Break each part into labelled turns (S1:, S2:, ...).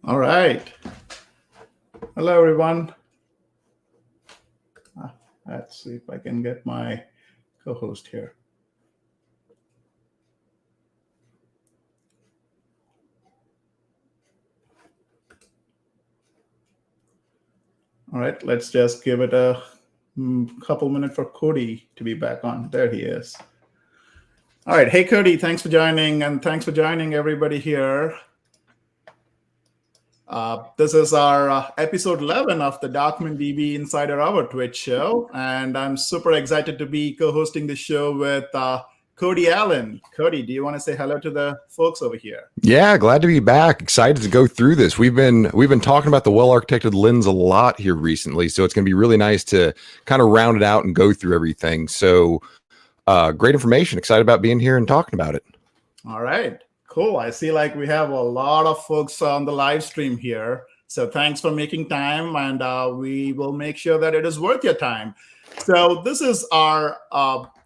S1: All right. Hello, everyone. Let's see if I can get my co-host here. All right, let's just give it a couple minutes for Cody to be back on. There he is. All right. Hey, Cody, thanks for joining, and thanks for joining everybody here. This is our episode 11 of the DocumentDB Insider Hour Twitch show, and I'm super excited to be co-hosting the show with Cody Allen. Cody, do you want to say hello to the folks over here?
S2: Yeah, glad to be back. Excited to go through this. We've been talking about the well-architected lens a lot here recently, so it's going to be really nice to kind of round it out and go through everything. So, great information. Excited about being here and talking about it.
S1: All right, cool. I see like we have a lot of folks on the live stream here. So thanks for making time, and we will make sure that it is worth your time. So this is our,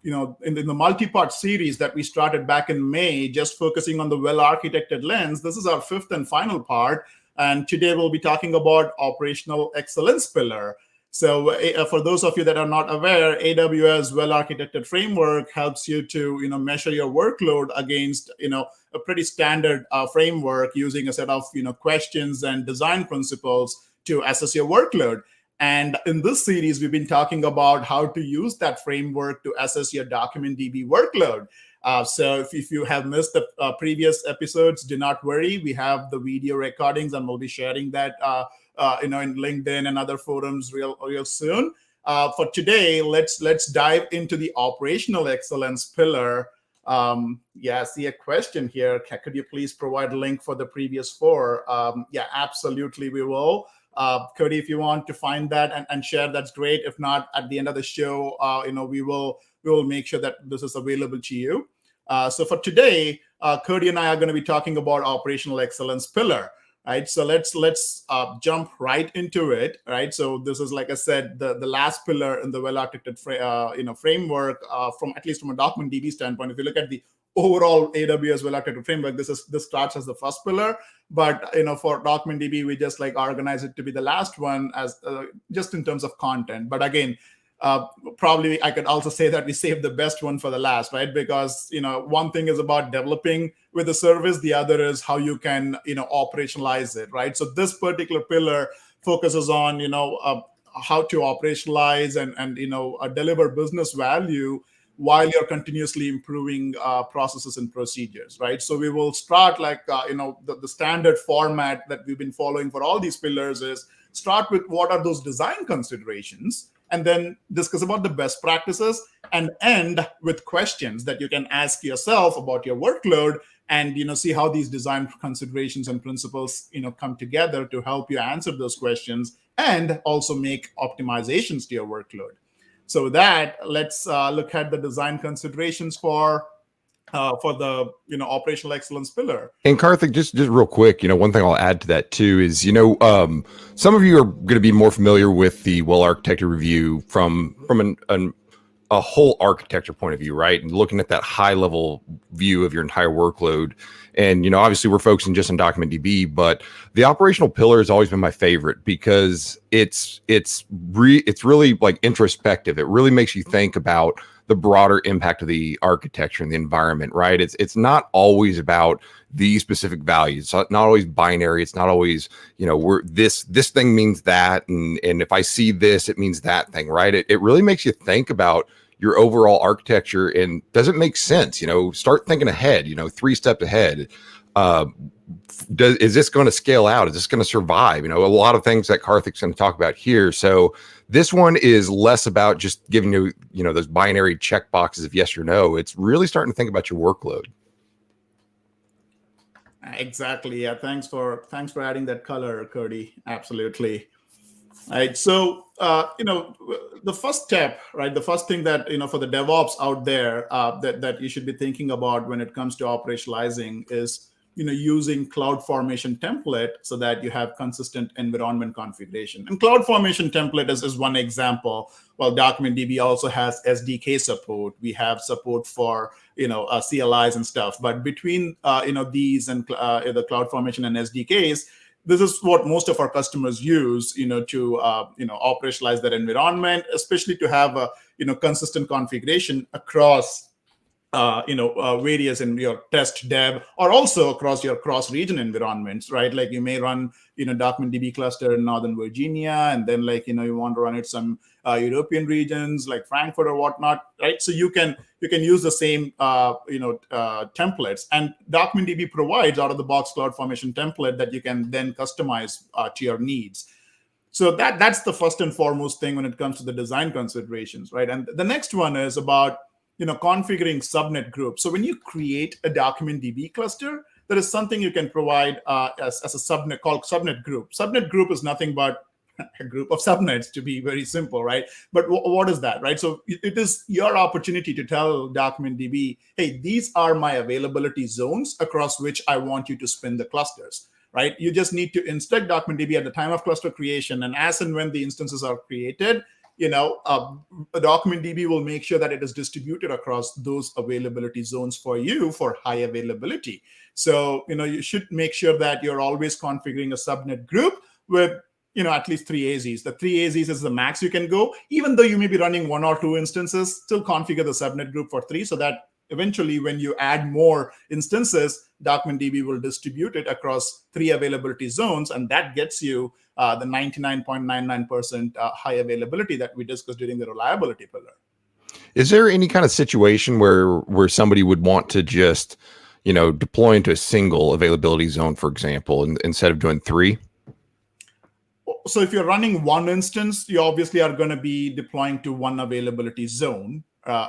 S1: in the multi-part series that we started back in May, just focusing on the well-architected lens. This is our fifth and final part. And today we'll be talking about operational excellence pillar. So for those of you that are not aware, AWS well-architected framework helps you to measure your workload against a pretty standard framework using a set of questions and design principles to assess your workload. And in this series, we've been talking about how to use that framework to assess your DocumentDB workload. So if you have missed the previous episodes, do not worry. We have the video recordings, and we'll be sharing that in LinkedIn and other forums real soon. For today, let's dive into the operational excellence pillar. I see a question here. Could you please provide a link for the previous four? Yeah, absolutely, we will. Cody, if you want to find that and share, that's great. If not, at the end of the show, we will make sure that this is available to you. So for today, Cody and I are going to be talking about operational excellence pillar. Right, so let's jump right into it. Right, so this is, like I said, the last pillar in the well-architected framework. From at least from a DocumentDB standpoint, if you look at the overall AWS well-architected framework, this starts as the first pillar. But for DocumentDB, we just organize it to be the last one, as just in terms of content. But again, probably I could also say that we saved the best one for the last, right? Because one thing is about developing with the service, the other is how you can operationalize it, right? So this particular pillar focuses on how to operationalize and deliver business value while you're continuously improving processes and procedures, right? So we will start the standard format that we've been following for all these pillars is start with what are those design considerations, and then discuss about the best practices, and end with questions that you can ask yourself about your workload, and see how these design considerations and principles come together to help you answer those questions and also make optimizations to your workload. So with that, let's look at the design considerations for the operational excellence pillar.
S2: And Karthik, just real quick, one thing I'll add to that too is some of you are going to be more familiar with the well-architected review from a whole architecture point of view, right? And looking at that high-level view of your entire workload. And obviously we're focusing just on DocumentDB, but the operational pillar has always been my favorite because it's really like introspective. It really makes you think about the broader impact of the architecture and the environment, right? It's not always about these specific values. It's not always binary. It's not always, this thing means that, and if I see this, it means that thing, right? It really makes you think about your overall architecture and does it make sense? Start thinking ahead, 3 steps ahead. Is this going to scale out? Is this going to survive? A lot of things that Karthik's going to talk about here. So this one is less about just giving you, those binary check boxes of yes or no. It's really starting to think about your workload.
S1: Exactly. Yeah. Thanks for adding that color, Cody. Absolutely. Right. So, the first step, right? The first thing that, for the DevOps out there that you should be thinking about when it comes to operationalizing is, using CloudFormation template so that you have consistent environment configuration. And CloudFormation template is one example. Well, DocumentDB also has SDK support. We have support for, CLIs and stuff. But between, these and the CloudFormation and SDKs, this is what most of our customers use, to operationalize their environment, especially to have a consistent configuration across various in your test dev, or also across your cross-region environments, right? Like you may run, DocumentDB cluster in Northern Virginia, and then you want to run it some European regions like Frankfurt or whatnot, right? So you can use the same templates, and DocumentDB provides out-of-the-box CloudFormation template that you can then customize to your needs. So that's the first and foremost thing when it comes to the design considerations, right? And the next one is about configuring subnet groups. So when you create a DocumentDB cluster, there is something you can provide as a subnet called subnet group. Subnet group is nothing but a group of subnets, to be very simple, right? But what is that, right? So it is your opportunity to tell DocumentDB, hey, these are my availability zones across which I want you to spin the clusters, right? You just need to instruct DocumentDB at the time of cluster creation, and as and when the instances are created, DocumentDB will make sure that it is distributed across those availability zones for you for high availability. So, you should make sure that you're always configuring a subnet group with, at least 3 AZs. The 3 AZs is the max you can go. Even though you may be running 1 or 2 instances, still configure the subnet group for 3, so that eventually when you add more instances, DocumentDB will distribute it across 3 availability zones, and that gets you the 99.99% high availability that we discussed during the reliability pillar.
S2: Is there any kind of situation where somebody would want to just, deploy into a single availability zone, for example, instead of doing 3?
S1: So if you're running 1 instance, you obviously are going to be deploying to 1 availability zone,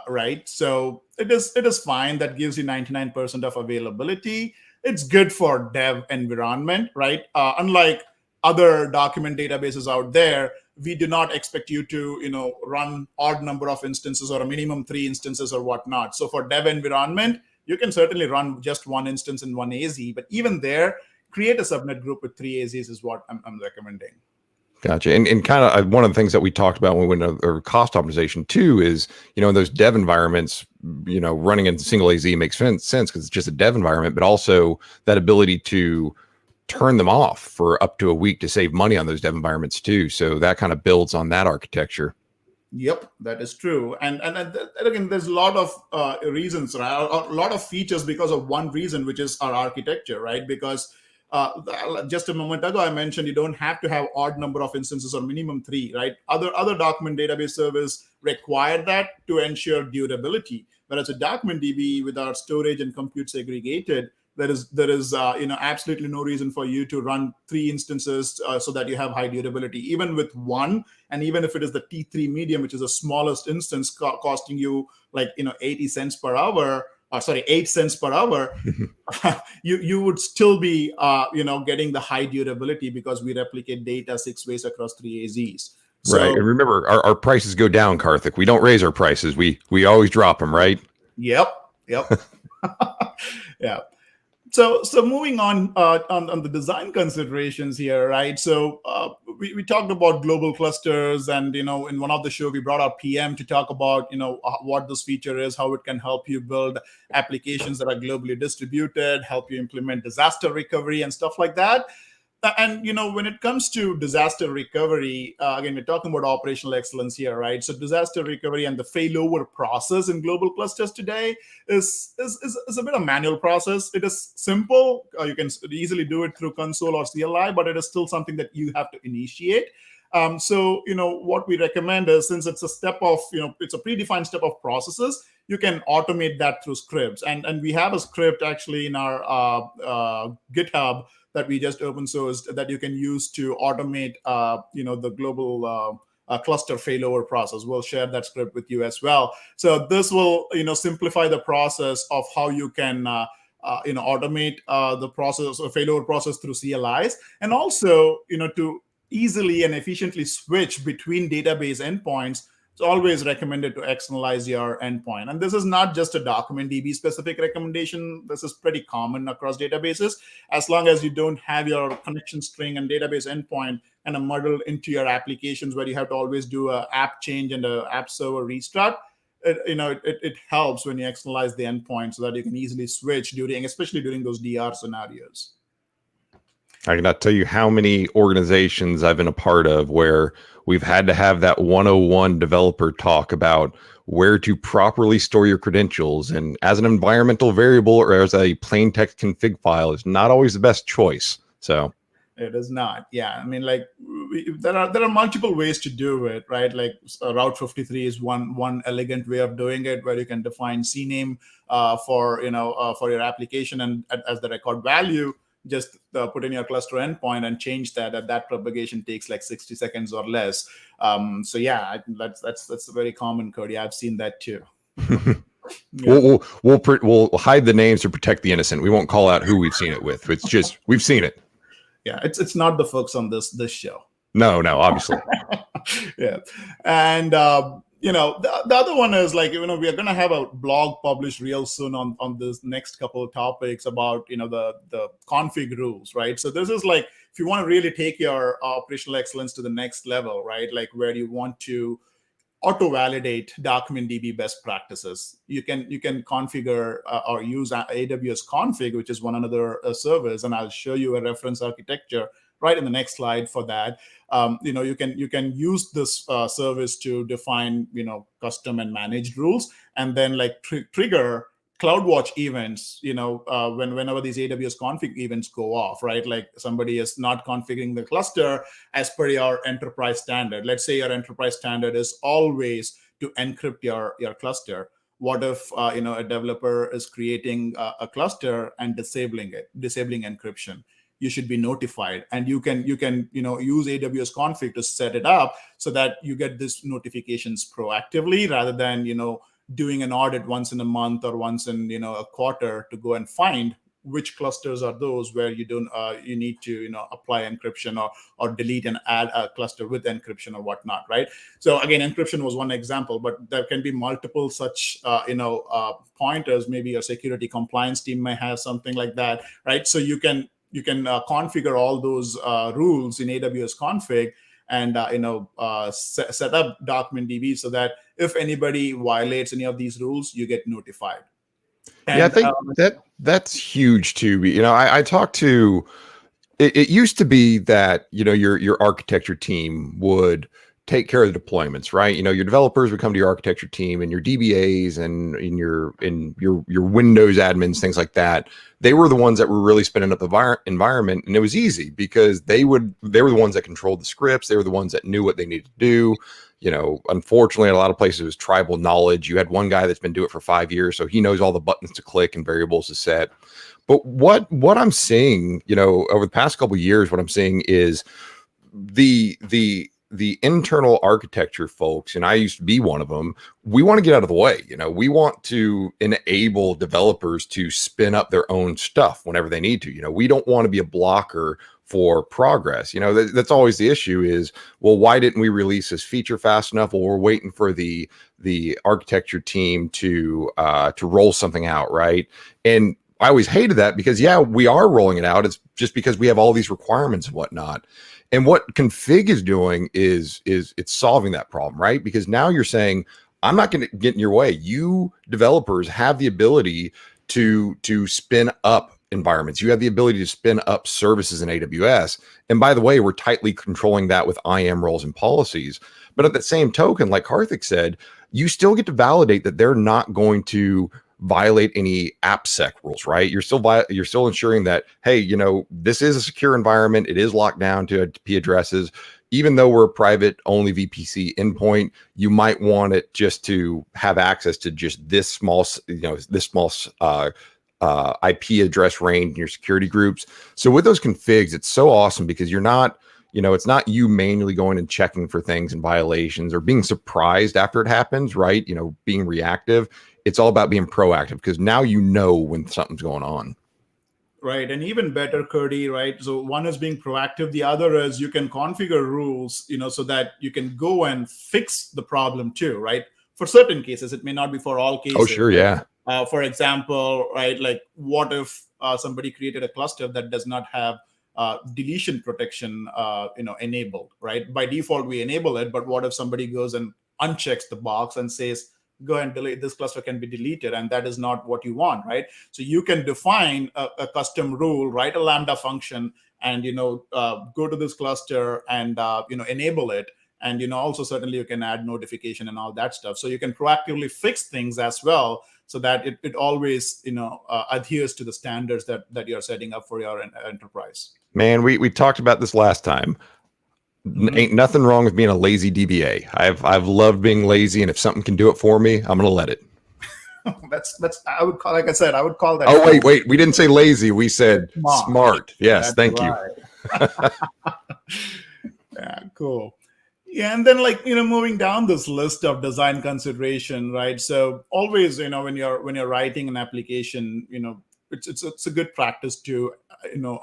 S1: right? So it is fine. That gives you 99% of availability. It's good for dev environment, right? Unlike other document databases out there, we do not expect you to, run odd number of instances or a minimum 3 instances or whatnot. So for dev environment, you can certainly run just 1 instance in 1 AZ, but even there, create a subnet group with 3 AZs is what I'm recommending.
S2: Gotcha. And kind of one of the things that we talked about when we went over cost optimization too is, in those dev environments, running in single AZ makes sense because it's just a dev environment, but also that ability to turn them off for up to a week to save money on those dev environments too. So that kind of builds on that architecture.
S1: Yep, that is true. And again, there's a lot of reasons, right? A lot of features because of one reason, which is our architecture, right? Because just a moment ago, I mentioned you don't have to have odd number of instances or minimum 3, right? Other document database service require that to ensure durability. Whereas a DocumentDB with our storage and compute segregated, there is absolutely no reason for you to run 3 instances so that you have high durability. Even with 1, and even if it is the T3 medium, which is the smallest instance costing you 80 cents per hour, 8 cents per hour, you would still be getting the high durability because we replicate data 6 ways across 3 AZs. So,
S2: right. And remember, our prices go down, Karthik. We don't raise our prices. We always drop them, right?
S1: Yep. Yeah. So moving on the design considerations here, right? So we talked about global clusters, and in one of the show we brought our PM to talk about what this feature is, how it can help you build applications that are globally distributed, help you implement disaster recovery and stuff like that. And when it comes to disaster recovery, again, we're talking about operational excellence here, right? So disaster recovery and the failover process in global clusters today is a bit of manual process. It is simple. You can easily do it through console or CLI, but it is still something that you have to initiate. So what we recommend is, since it's a step of it's a predefined step of processes, you can automate that through scripts. And we have a script actually in our GitHub that we just open sourced that you can use to automate, the global cluster failover process. We'll share that script with you as well. So this will, simplify the process of how you can, automate the process or failover process through CLIs, and also, to easily and efficiently switch between database endpoints. It's always recommended to externalize your endpoint. And this is not just a DocumentDB specific recommendation. This is pretty common across databases. As long as you don't have your connection string and database endpoint kind of muddled into your applications where you have to always do an app change and an app server restart, it helps when you externalize the endpoint so that you can easily switch especially during those DR scenarios.
S2: I cannot tell you how many organizations I've been a part of where we've had to have that 101 developer talk about where to properly store your credentials. And as an environmental variable or as a plain text config file is not always the best choice. So
S1: it is not. Yeah, I mean, like there are multiple ways to do it, right? Like Route 53 is one elegant way of doing it, where you can define CNAME for for your application, and as the record value, just put in your cluster endpoint and change that. And that propagation takes like 60 seconds or less. So yeah, that's very common, Cody. I've seen that too. Yeah.
S2: We'll hide the names to protect the innocent. We won't call out who we've seen it with. It's just we've seen it.
S1: Yeah, it's not the folks on this show.
S2: No, obviously.
S1: Yeah, and the other one is like we are going to have a blog published real soon on this next couple of topics about the config rules, right? So this is like if you want to really take your operational excellence to the next level, right? Like where you want to auto-validate DocumentDB best practices. You can configure or use AWS Config, which is one another service, and I'll show you a reference architecture right in the next slide for that. You can use this service to define custom and managed rules, and then like trigger CloudWatch events, whenever these AWS config events go off, right? Like somebody is not configuring the cluster as per your enterprise standard. Let's say your enterprise standard is always to encrypt your cluster. What if a developer is creating a cluster and disabling encryption? You should be notified, and you can use AWS config to set it up so that you get these notifications proactively rather than doing an audit once in a month or once in a quarter to go and find which clusters are those where you need to apply encryption or delete and add a cluster with encryption or whatnot, right? So again, encryption was one example, but there can be multiple such pointers. Maybe your security compliance team may have something like that, right? So you can configure all those rules in AWS config and set up DocumentDB so that if anybody violates any of these rules, you get notified. And,
S2: yeah, I think that's huge too. I talked to. It used to be that your architecture team would take care of the deployments, right? Your developers would come to your architecture team, and your DBAs and your Windows admins, things like that. They were the ones that were really spinning up the environment, and it was easy because they were the ones that controlled the scripts. They were the ones that knew what they needed to do. Unfortunately, in a lot of places, it was tribal knowledge. You had one guy that's been doing it for 5 years, so he knows all the buttons to click and variables to set. But what I'm seeing, over the past couple of years, what I'm seeing is the internal architecture folks, and I used to be one of them, we want to get out of the way. We want to enable developers to spin up their own stuff whenever they need to. We don't want to be a blocker for progress. That's always the issue is, well, why didn't we release this feature fast enough? Well, we're waiting for the architecture team to roll something out, right? And I always hated that because, yeah, we are rolling it out. It's just because we have all these requirements and whatnot. And what config is doing is it's solving that problem, right? Because now you're saying, I'm not going to get in your way. You developers have the ability to spin up environments. You have the ability to spin up services in AWS. And by the way, we're tightly controlling that with IAM roles and policies. But at the same token, like Karthik said, you still get to validate that they're not going to violate any AppSec rules, right? You're still ensuring that, hey, this is a secure environment. It is locked down to IP addresses. Even though we're a private only VPC endpoint, you might want it just to have access to just this small IP address range in your security groups. So with those configs, it's so awesome because you're not, it's not you manually going and checking for things and violations or being surprised after it happens, right? Being reactive. It's all about being proactive because now when something's going on.
S1: Right. And even better, Cody, right? So one is being proactive. The other is you can configure rules, so that you can go and fix the problem too, right? For certain cases, it may not be for all cases.
S2: Oh, sure. Yeah.
S1: For example, right, like what if somebody created a cluster that does not have deletion protection, enabled, right? By default, we enable it. But what if somebody goes and unchecks the box and says, go and delete, this cluster can be deleted, and that is not what you want, right? So you can define a custom rule, write a Lambda function, and go to this cluster and enable it. And also certainly you can add notification and all that stuff. So you can proactively fix things as well, so that it always adheres to the standards that you're setting up for your enterprise.
S2: Man, we talked about this last time. Ain't nothing wrong with being a lazy DBA. I've loved being lazy, and if something can do it for me, I'm gonna let it.
S1: that's I would call, like I said, I would call that.
S2: Oh wait, we didn't say lazy. We said smart. Yes, thank you.
S1: Yeah, cool. Yeah, and then moving down this list of design consideration, right? So always, when you're writing an application, it's a good practice to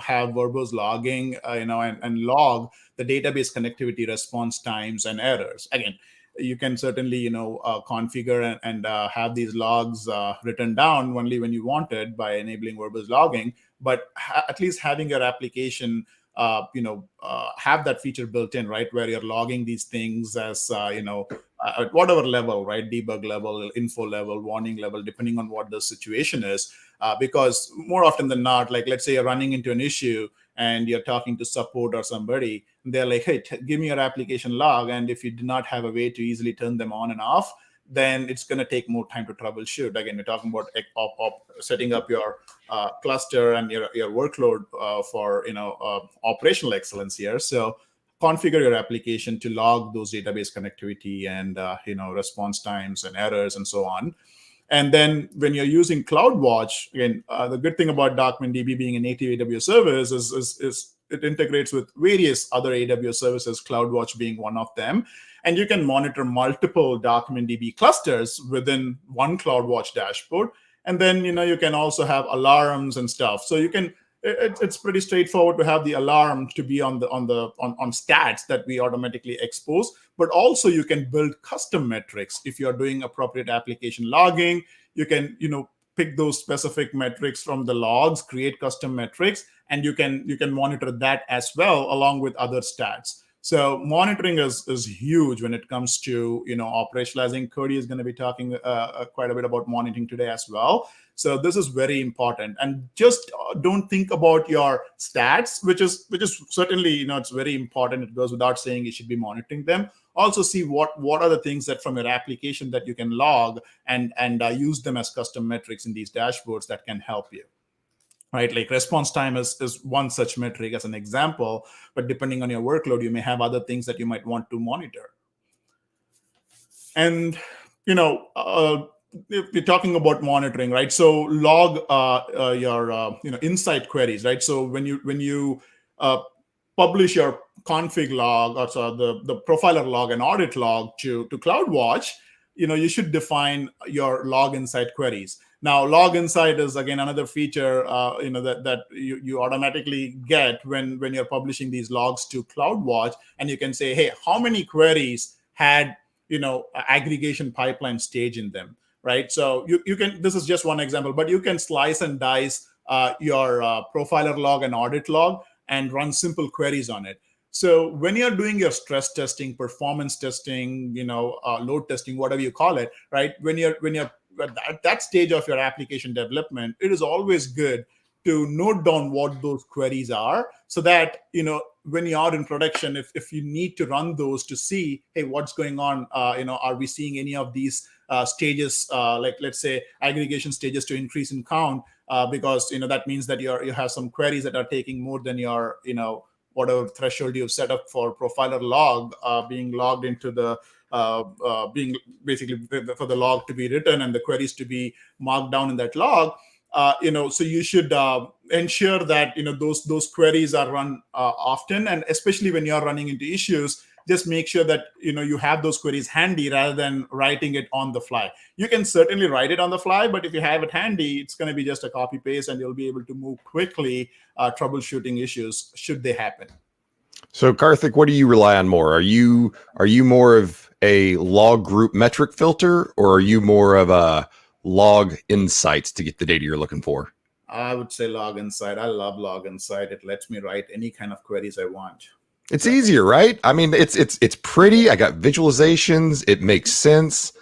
S1: have verbose logging, and log the database connectivity response times and errors. Again, you can certainly configure and have these logs written down only when you want it by enabling verbose logging, but at least having your application have that feature built in, right, where you're logging these things as at whatever level, right, debug level, info level, warning level, depending on what the situation is. Because more often than not, like let's say you're running into an issue and you're talking to support or somebody, they're like, hey, give me your application log. And if you do not have a way to easily turn them on and off, then it's going to take more time to troubleshoot. Again, we're talking about setting up your cluster and your workload for operational excellence here. So configure your application to log those database connectivity and response times and errors and so on. And then when you're using CloudWatch, again, the good thing about DocumentDB being a native AWS service is it integrates with various other AWS services, CloudWatch being one of them. And you can monitor multiple DocumentDB clusters within one CloudWatch dashboard. And then, you can also have alarms and stuff. So you can, it's pretty straightforward to have the alarm to be on stats that we automatically expose. But also you can build custom metrics. If you're doing appropriate application logging, you can, pick those specific metrics from the logs, create custom metrics, and you can monitor that as well along with other stats. So monitoring is huge when it comes to operationalizing. Cody is going to be talking quite a bit about monitoring today as well. So this is very important. And just don't think about your stats, which is certainly it's very important. It goes without saying you should be monitoring them. Also see what are the things that from your application that you can log and use them as custom metrics in these dashboards that can help you. Right, like response time is one such metric as an example, but depending on your workload, you may have other things that you might want to monitor. And if you're talking about monitoring, right? So log your insight queries, right? So when you publish your config log, or so the profiler log and audit log to CloudWatch, you should define your log insight queries. Now, log insight is again another feature that you automatically get when you're publishing these logs to CloudWatch, and you can say, hey, how many queries had aggregation pipeline stage in them, right? So you can, this is just one example, but you can slice and dice your profiler log and audit log and run simple queries on it. So when you're doing your stress testing, performance testing, load testing, whatever you call it, right? When you're at that stage of your application development, it is always good to note down what those queries are, so that when you are in production, if you need to run those to see, hey, what's going on? Are we seeing any of these stages, like let's say aggregation stages to increase in count? Because that means that you have some queries that are taking more than your whatever threshold you've set up for profiler log being logged into the being basically for the log to be written and the queries to be marked down in that log. So you should ensure that those queries are run often, and especially when you're running into issues, just make sure that you have those queries handy rather than writing it on the fly. You can certainly write it on the fly, but if you have it handy, it's going to be just a copy paste, and you'll be able to move quickly troubleshooting issues should they happen.
S2: So Karthik, what do you rely on more? Are you more of a log group metric filter, or are you more of a log insights to get the data you're looking for?
S1: I would say log insight. I love log insight. It lets me write any kind of queries I want.
S2: It's easier, right? I mean, it's pretty. I got visualizations. It makes sense.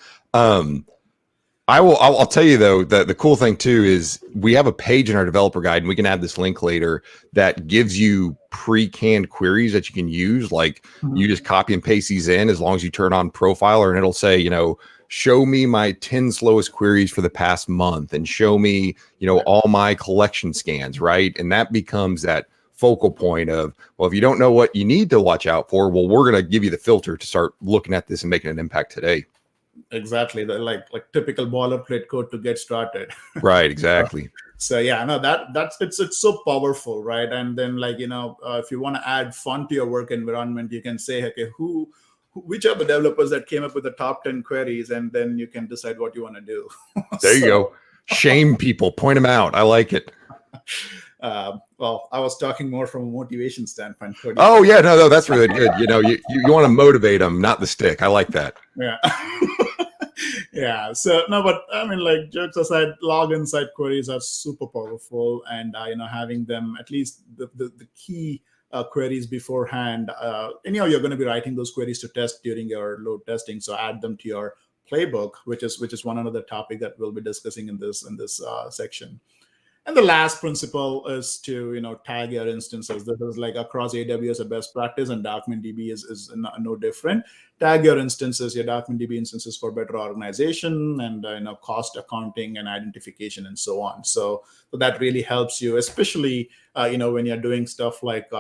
S2: I'll tell you though that the cool thing too is we have a page in our developer guide, and we can add this link later that gives you pre-canned queries that you can use. Like you just copy and paste these in as long as you turn on Profiler, and it'll say, show me my 10 slowest queries for the past month, and show me, all my collection scans, right? And that becomes that focal point of, well, if you don't know what you need to watch out for, well, we're going to give you the filter to start looking at this and making an impact today.
S1: Exactly, like typical boilerplate code to get started.
S2: Right, exactly.
S1: So yeah, no, that's it's so powerful, right? And then if you want to add fun to your work environment, you can say, okay, which are the developers that came up with the top 10 queries, and then you can decide what you want to do.
S2: There you go. Shame people, point them out. I like it.
S1: Well, I was talking more from a motivation standpoint.
S2: Oh yeah, no, that's really good. You want to motivate them, not the stick. I like that.
S1: Yeah. Yeah. So no, but I mean, like, jokes aside, login side queries are super powerful, and having them, at least the key queries beforehand. Anyhow, you're going to be writing those queries to test during your load testing, so add them to your playbook, which is one another topic that we'll be discussing in this section. And the last principle is to tag your instances. This is like across AWS a best practice, and DocumentDB is no different. Tag your instances, your DocumentDB instances, for better organization and cost accounting and identification and so on. So that really helps you, especially when you're doing stuff like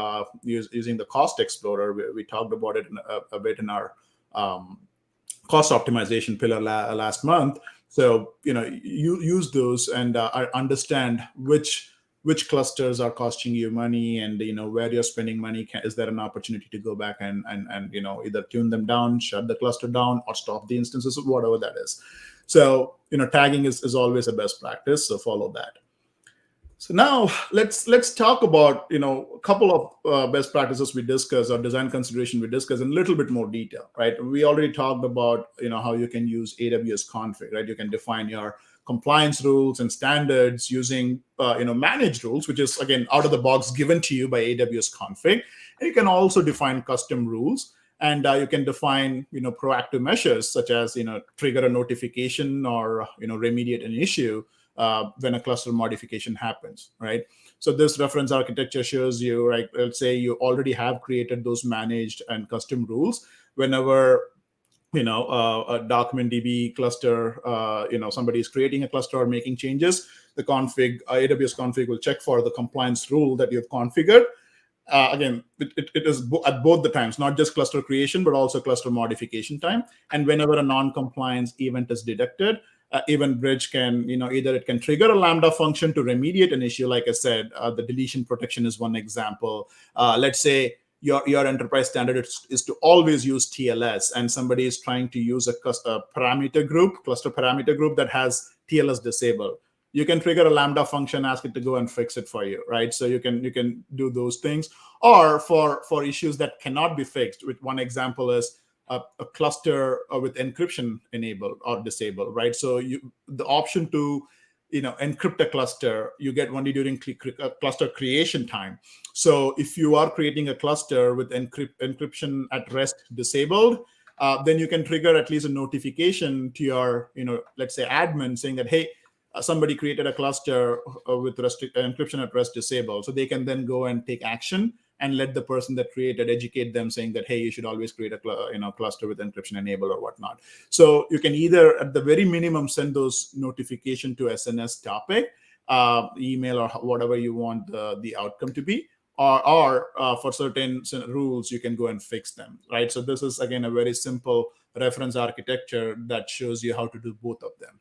S1: using the Cost Explorer. We talked about it a bit in our cost optimization pillar last month. So you use those and understand which clusters are costing you money, and where you're spending money. Is there an opportunity to go back and either tune them down, shut the cluster down, or stop the instances, whatever that is. So tagging is always a best practice. So follow that. So now let's talk about a couple of best practices we discussed, or design consideration we discussed in a little bit more detail, right? We already talked about how you can use AWS Config, right? You can define your compliance rules and standards using managed rules, which is again out of the box given to you by AWS Config, and you can also define custom rules. And you can define, proactive measures such as, trigger a notification or, remediate an issue when a cluster modification happens, right? So this reference architecture shows you, right? Let's say you already have created those managed and custom rules. Whenever a DocumentDB cluster, somebody is creating a cluster or making changes, the AWS config will check for the compliance rule that you've configured. Again, it is at both the times, not just cluster creation, but also cluster modification time. And whenever a non-compliance event is detected, Event Bridge can, either it can trigger a Lambda function to remediate an issue. Like I said, the deletion protection is one example. Let's say your enterprise standard is to always use TLS, and somebody is trying to use a cluster parameter group that has TLS disabled. You can trigger a Lambda function, ask it to go and fix it for you, right? So you can do those things. Or for issues that cannot be fixed, with one example is a cluster with encryption enabled or disabled, right? So the option to encrypt a cluster you get only during cluster creation time. So if you are creating a cluster with encryption at rest disabled, then you can trigger at least a notification to your let's say admin saying that, hey, somebody created a cluster with encryption at rest disabled. So they can then go and take action and let the person that created educate them, saying that, hey, you should always create a cluster with encryption enabled or whatnot. So you can either, at the very minimum, send those notification to SNS topic, email, or whatever you want the outcome to be, or for certain rules, you can go and fix them, right? So this is, again, a very simple reference architecture that shows you how to do both of them.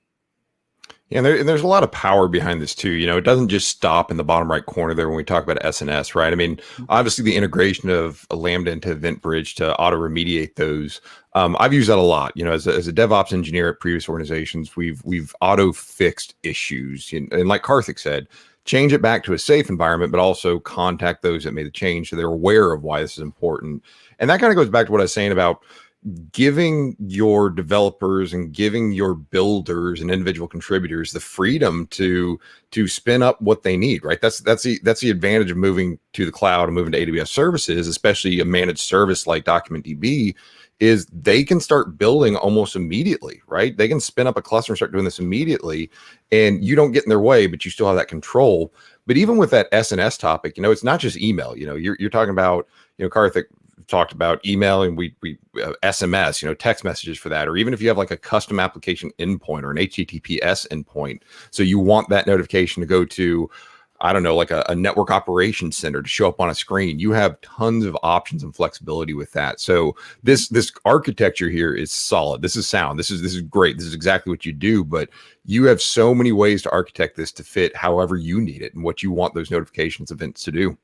S2: Yeah, and there's a lot of power behind this too. It doesn't just stop in the bottom right corner there when we talk about SNS, right? I mean, obviously the integration of a Lambda into Event Bridge to auto remediate those. I've used that a lot. As a DevOps engineer at previous organizations, we've auto fixed issues, and like Karthik said, change it back to a safe environment, but also contact those that made the change so they're aware of why this is important. And that kind of goes back to what I was saying about giving your developers and giving your builders and individual contributors the freedom to spin up what they need, right? That's the advantage of moving to the cloud and moving to AWS services, especially a managed service like DocumentDB, is they can start building almost immediately, right? They can spin up a cluster and start doing this immediately, and you don't get in their way, but you still have that control. But even with that SNS topic, it's not just email. You're talking about, Karthik talked about email, and we SMS, text messages for that, or even if you have like a custom application endpoint or an HTTPS endpoint, so you want that notification to go to, I don't know, like a network operations center to show up on a screen. You have tons of options and flexibility with that. So this architecture here is solid. This is sound. This is great. This is exactly what you do. But you have so many ways to architect this to fit however you need it and what you want those notifications events to do.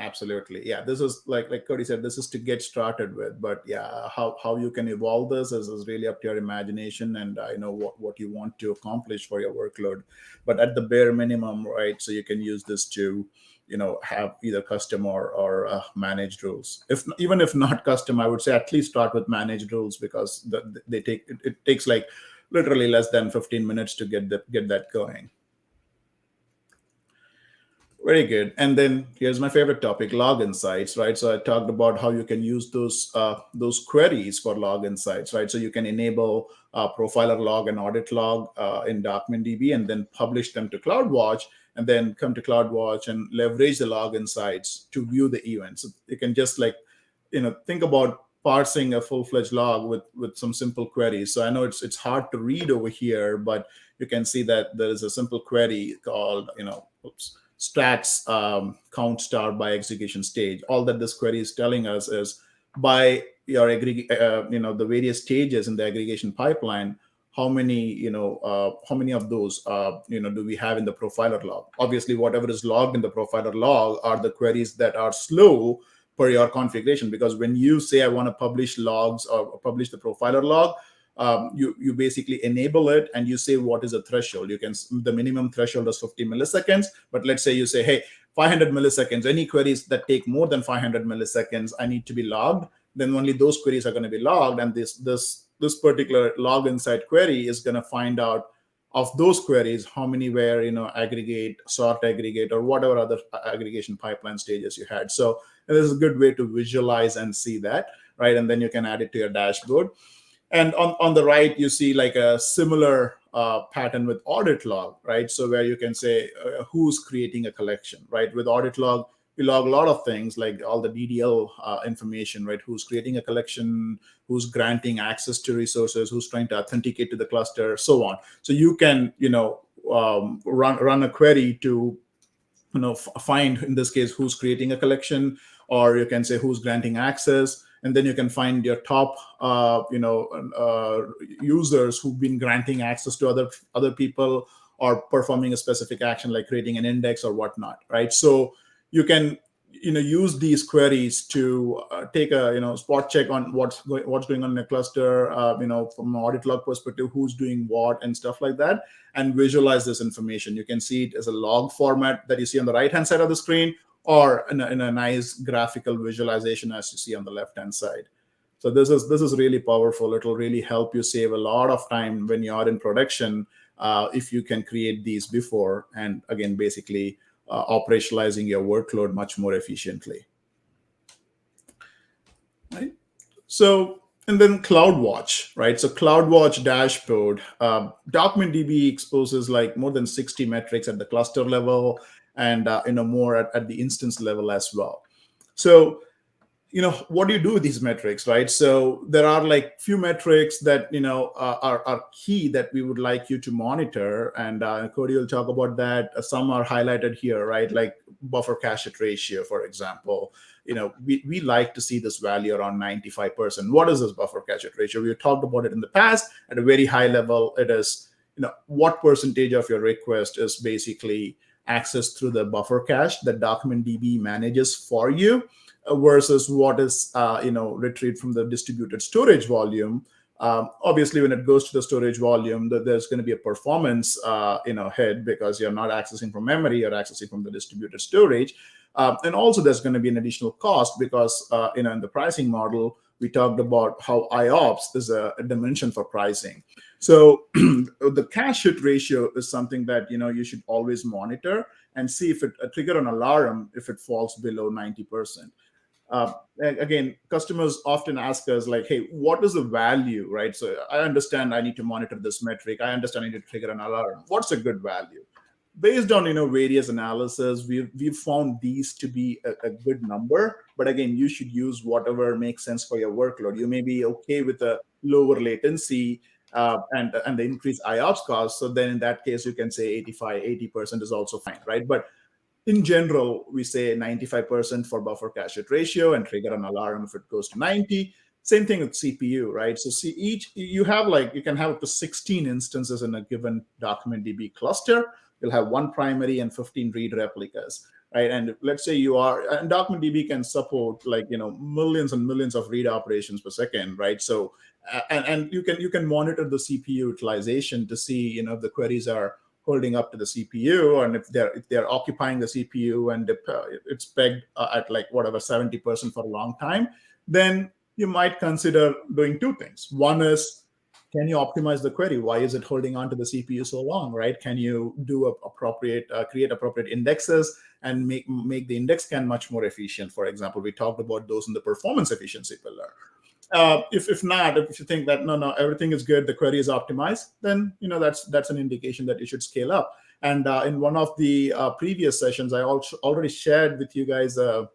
S1: Absolutely. Yeah, this is like Cody said, this is to get started with. But yeah, how you can evolve this is really up to your imagination and what you want to accomplish for your workload. But at the bare minimum, right, so you can use this to have either custom or managed rules. Even if not custom, I would say at least start with managed rules, because it takes like literally less than 15 minutes to get that going. Very good. And then here's my favorite topic, log insights, right? So I talked about how you can use those queries for log insights, right? So you can enable profiler log and audit log in DocumentDB, and then publish them to CloudWatch, and then come to CloudWatch and leverage the log insights to view the events. So you can just think about parsing a full-fledged log with some simple queries. So I know it's hard to read over here, but you can see that there is a simple query called, stats count star by execution stage. All that this query is telling us is by your the various stages in the aggregation pipeline, how many of those do we have in the profiler log. Obviously, whatever is logged in the profiler log are the queries that are slow per your configuration, because when you say I want to publish logs or publish the profiler log, you basically enable it and you say what is the threshold. The minimum threshold is 50 milliseconds, but let's say you say, hey, 500 milliseconds, any queries that take more than 500 milliseconds, I need to be logged. Then only those queries are going to be logged, and this particular log insight query is going to find out of those queries how many were aggregate, sort aggregate, or whatever other aggregation pipeline stages you had. So this is a good way to visualize and see that, right? And then you can add it to your dashboard. And on the right, you see like a similar pattern with audit log, right? So where you can say who's creating a collection, right? With audit log, we log a lot of things like all the DDL information, right? Who's creating a collection, who's granting access to resources, who's trying to authenticate to the cluster, so on. So you can, run a query to, find, in this case, who's creating a collection, or you can say who's granting access. And then you can find your top, users who've been granting access to other people or performing a specific action like creating an index or whatnot, right? So you can, use these queries to take a, spot check on what's going on in a cluster, from an audit log perspective, who's doing what and stuff like that, and visualize this information. You can see it as a log format that you see on the right-hand side of the screen, or in a nice graphical visualization as you see on the left-hand side. So this is really powerful. It'll really help you save a lot of time when you're in production if you can create these before, and again, basically operationalizing your workload much more efficiently. Right? So, and then CloudWatch, right? So CloudWatch dashboard, DocumentDB exposes like more than 60 metrics at the cluster level, and more at the instance level as well. So what do you do with these metrics, right? So there are like few metrics that are key that we would like you to monitor, and Cody will talk about that. Some are highlighted here, right? Like buffer cache ratio, for example. We like to see this value around 95%. What is this buffer cache ratio? We have talked about it in the past. At a very high level, it is what percentage of your request is basically accessed through the buffer cache that DocumentDB manages for you, versus what is retrieved from the distributed storage volume. Obviously, when it goes to the storage volume, there's going to be a performance hit, because you're not accessing from memory, you're accessing from the distributed storage. And also there's going to be an additional cost, because in the pricing model, we talked about how IOPS is a dimension for pricing. So the cache hit ratio is something that you should always monitor and see if it trigger an alarm if it falls below 90%. Again, customers often ask us like, hey, what is the value, right? So I understand I need to monitor this metric. I understand I need to trigger an alarm. What's a good value? Based on various analysis, we've found these to be a good number. But again, you should use whatever makes sense for your workload. You may be okay with a lower latency and the increased IOPS cost. So then in that case, you can say 80% is also fine, right? But in general, we say 95% for buffer cache hit ratio and trigger an alarm if it goes to 90. Same thing with CPU, right? So see, you can have up to 16 instances in a given DocumentDB cluster. You'll have one primary and 15 read replicas, right? And let's say and DocumentDB can support millions and millions of read operations per second, right? So and you can monitor the CPU utilization to see if the queries are holding up to the CPU, and if they're occupying the CPU and it's pegged at 70% for a long time, then you might consider doing two things. One is, can you optimize the query? Why is it holding on to the CPU so long, right? Can you do create appropriate indexes and make the index scan much more efficient? For example, we talked about those in the performance efficiency pillar. If not, if you think that no, everything is good, the query is optimized, then that's an indication that you should scale up. And in one of the previous sessions, I also already shared with you guys a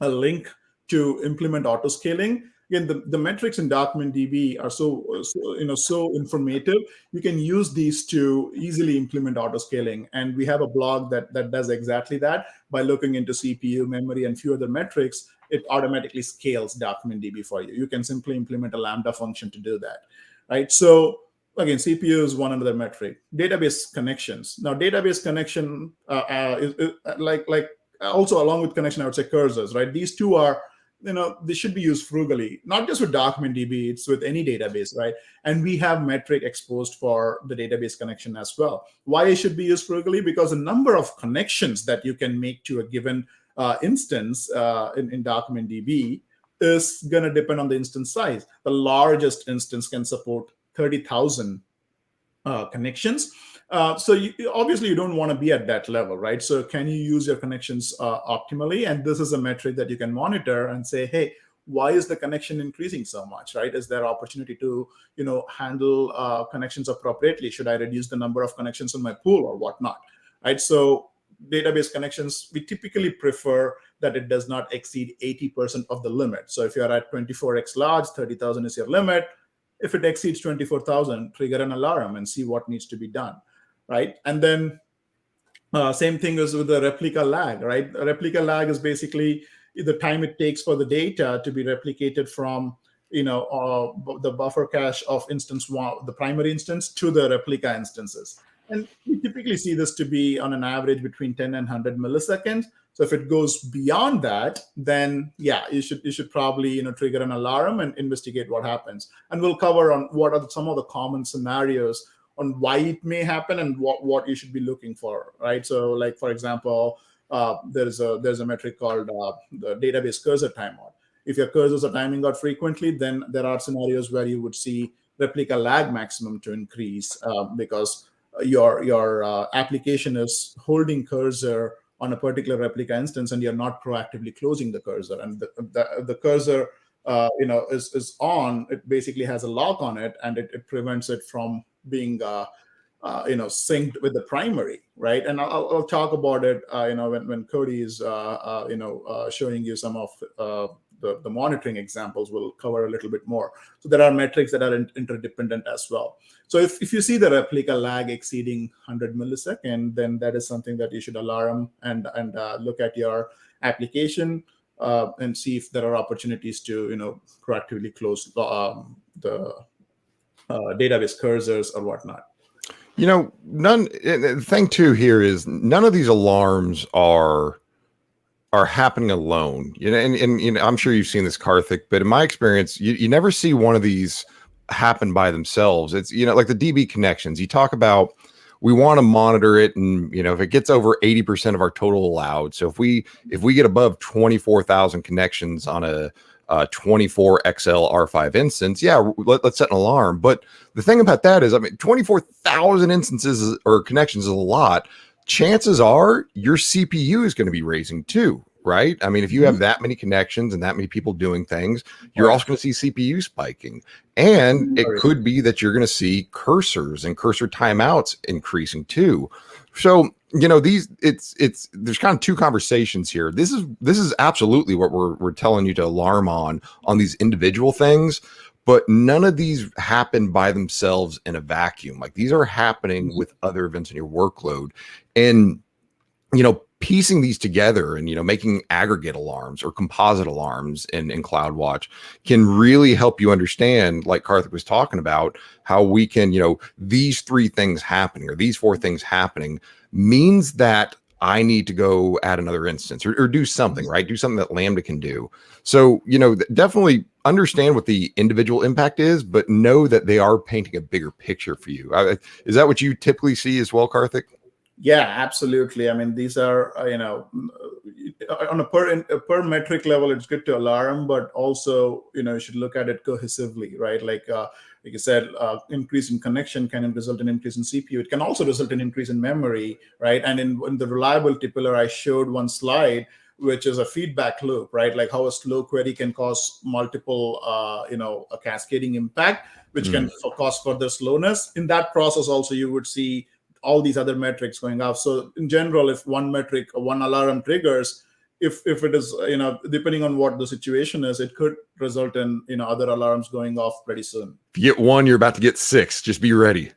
S1: link to implement auto scaling. Again, the metrics in DocumentDB are so informative. You can use these to easily implement auto scaling, and we have a blog that does exactly that. By looking into CPU, memory, and few other metrics, it automatically scales DocumentDB for you. You can simply implement a Lambda function to do that, right? So again, CPU is one another metric. Database connections. Now, database connection is also along with connection, I would say cursors, right? These two are they should be used frugally, not just with DocumentDB, it's with any database, right? And we have metric exposed for the database connection as well. Why it should be used frugally? Because the number of connections that you can make to a given instance in DocumentDB is going to depend on the instance size. The largest instance can support 30,000 connections. So obviously you don't want to be at that level, right? So can you use your connections optimally? And this is a metric that you can monitor and say, hey, why is the connection increasing so much, right? Is there opportunity to handle connections appropriately? Should I reduce the number of connections in my pool or whatnot, right? So database connections, we typically prefer that it does not exceed 80% of the limit. So if you're at 24x large, 30,000 is your limit. If it exceeds 24,000, trigger an alarm and see what needs to be done, right? And then same thing is with the replica lag, right? A replica lag is basically the time it takes for the data to be replicated from the buffer cache of instance one, the primary instance, to the replica instances. And we typically see this to be on an average between 10 and 100 milliseconds. So if it goes beyond that, then yeah, you should probably trigger an alarm and investigate what happens. And we'll cover on what are some of the common scenarios on why it may happen and what you should be looking for, right? So like, for example, there's a metric called the database cursor timeout. If your cursors are timing out frequently, then there are scenarios where you would see replica lag maximum to increase because your application is holding cursor on a particular replica instance, and you're not proactively closing the cursor. And the cursor, is on. It basically has a lock on it, and it prevents it from being, synced with the primary, right? And I'll talk about it, when Cody is, showing you some of the monitoring examples. We'll cover a little bit more. So there are metrics that are interdependent as well. So if you see the replica lag exceeding 100 milliseconds, then that is something that you should alarm and look at your application and see if there are opportunities to proactively close the database cursors or whatnot.
S2: The thing too here is none of these alarms are happening alone. And I'm sure you've seen this, Karthik, but in my experience, you never see one of these happen by themselves. It's like the DB connections. You talk about, we want to monitor it, and if it gets over 80% of our total allowed. So if we get above 24,000 connections on a 24 XL R5 instance, let's set an alarm. But the thing about that is, 24,000 instances or connections is a lot. Chances are your CPU is going to be raising too, right? I mean, if you have that many connections and that many people doing things, you're
S1: Right.
S2: also going to see CPU spiking. And it
S1: Right.
S2: could be that you're going to see cursors and cursor timeouts increasing too. So, there's kind of two conversations here. This is absolutely what we're telling you to alarm on these individual things, but none of these happen by themselves in a vacuum. Like, these are happening with other events in your workload. And piecing these together and making aggregate alarms or composite alarms in CloudWatch can really help you understand, like Karthik was talking about, how we can, these three things happening or these four things happening means that I need to go add another instance or do something, right? Do something that Lambda can do. So, definitely understand what the individual impact is, but know that they are painting a bigger picture for you. Is that what you typically see as well, Karthik?
S1: Yeah, absolutely. I mean, these are, on a per metric level, it's good to alarm, but also, you should look at it cohesively, right? Like you said, increase in connection can result in increase in CPU. It can also result in increase in memory, right? And in the reliability pillar, I showed one slide, which is a feedback loop, right? Like how a slow query can cause multiple, a cascading impact, which can cause further slowness. In that process, also, you would see all these other metrics going up. So in general, if one metric or one alarm triggers, if it is, depending on what the situation is, it could result in, other alarms going off pretty soon.
S2: If you get one, you're about to get six. Just be ready.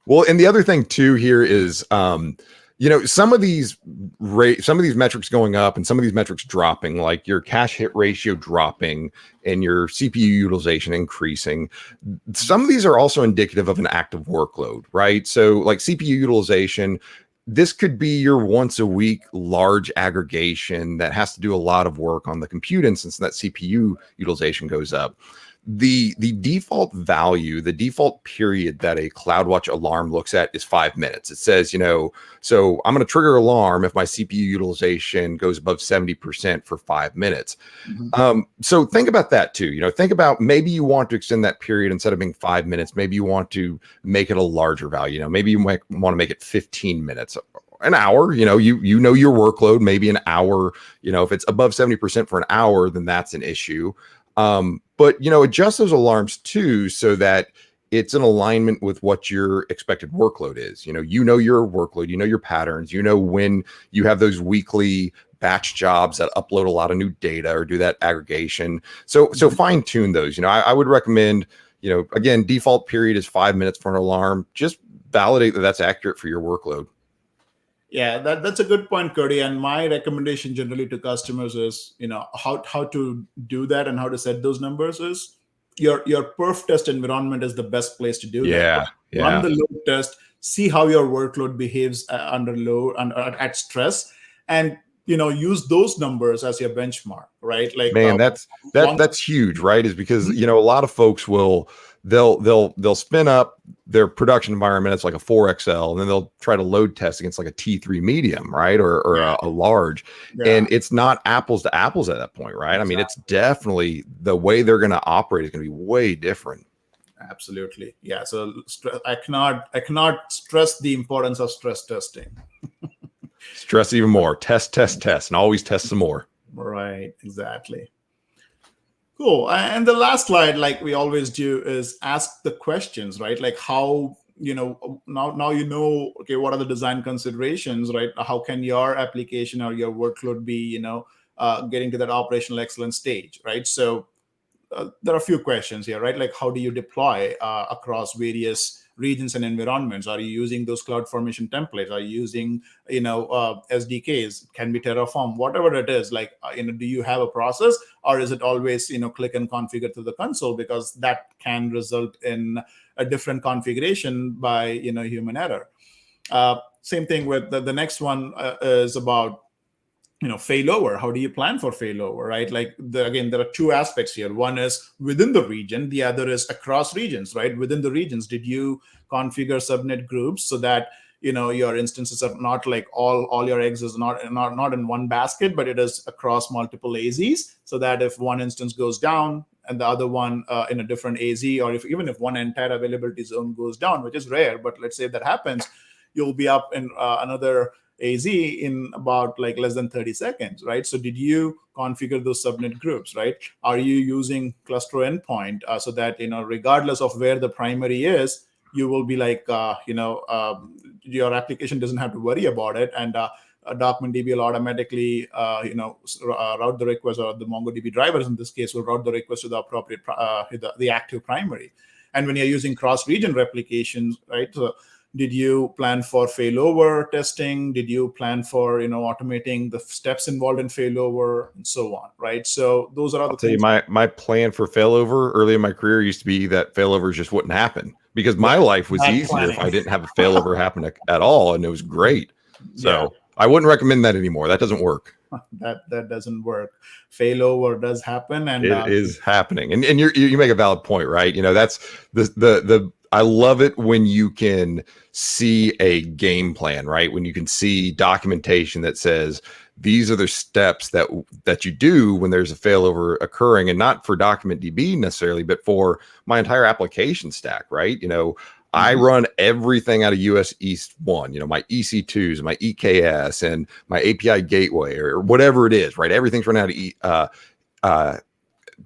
S2: Well, and the other thing too here is, some of these metrics going up and some of these metrics dropping, like your cache hit ratio dropping and your CPU utilization increasing. Some of these are also indicative of an active workload, right? So like CPU utilization, this could be your once a week large aggregation that has to do a lot of work on the compute instance, and that CPU utilization goes up. The default value, the default period that a CloudWatch alarm looks at is 5 minutes. It says, so I'm going to trigger alarm if my CPU utilization goes above 70% for 5 minutes. So think about that too. Think about, maybe you want to extend that period. Instead of being 5 minutes, maybe you want to make it a larger value. Maybe you might want to make it 15 minutes. An hour, you know your workload, maybe an hour. If it's above 70% for an hour, then that's an issue. But adjust those alarms too, so that it's in alignment with what your expected workload is. Your workload, your patterns, when you have those weekly batch jobs that upload a lot of new data or do that aggregation. So fine tune those. I would recommend, again, default period is 5 minutes for an alarm. Just validate that that's accurate for your workload.
S1: Yeah, that's a good point, Cody. And my recommendation generally to customers is, how to do that and how to set those numbers is your perf test environment is the best place to do that. Run the load test, see how your workload behaves under load and at stress, and use those numbers as your benchmark, right? Like,
S2: man, that's huge, right? Is because a lot of folks they'll spin up their production environment. It's like a 4XL, and then they'll try to load test against like a T3 medium, right? Or a large. And it's not apples to apples at that point, right? Exactly. I mean, it's definitely the way they're going to operate is going to be way different.
S1: Absolutely. Yeah. So I cannot stress the importance of stress testing.
S2: Stress even more. Test, and always test some more.
S1: Right. Exactly. Cool. And the last slide, like we always do, is ask the questions, right? Like how, now okay, what are the design considerations, right? How can your application or your workload be, getting to that operational excellence stage, right? So there are a few questions here, right? Like how do you deploy across various regions and environments? Are you using those CloudFormation templates? Are you using, SDKs? Can be Terraform, whatever it is. Like, do you have a process, or is it always, click and configure through the console? Because that can result in a different configuration by, human error. Same thing with the next one is about, failover. How do you plan for failover, right? Like, again, there are two aspects here. One is within the region, the other is across regions, right? Within the regions, did you configure subnet groups so that your instances are not like all your eggs is not in one basket, but it is across multiple AZs, so that if one instance goes down and the other one in a different AZ, or even if one entire availability zone goes down, which is rare, but let's say that happens, you'll be up in another AZ in about like less than 30 seconds, right? So did you configure those subnet groups, right? Are you using cluster endpoint so that, regardless of where the primary is, you will be like, your application doesn't have to worry about it. And DocumentDB will automatically, route the request, or the MongoDB drivers in this case will route the request to the appropriate, the active primary. And when you're using cross-region replications, right? So did you plan for failover testing? Did you plan for, automating the steps involved in failover and so on, right? So those are the things.
S2: My plan for failover early in my career used to be that failovers just wouldn't happen, because my life was easier if I didn't have a failover happen at all, and it was great. So I wouldn't recommend that anymore. That doesn't work.
S1: That doesn't work. Failover does happen, and
S2: it is happening. And you make a valid point, right? That's the I love it when you can see a game plan, right? When you can see documentation that says these are the steps that you do when there's a failover occurring, and not for DocumentDB necessarily, but for my entire application stack, right? I run everything out of US East 1, my EC2s, my EKS, and my API gateway, or whatever it is, right? Everything's run out of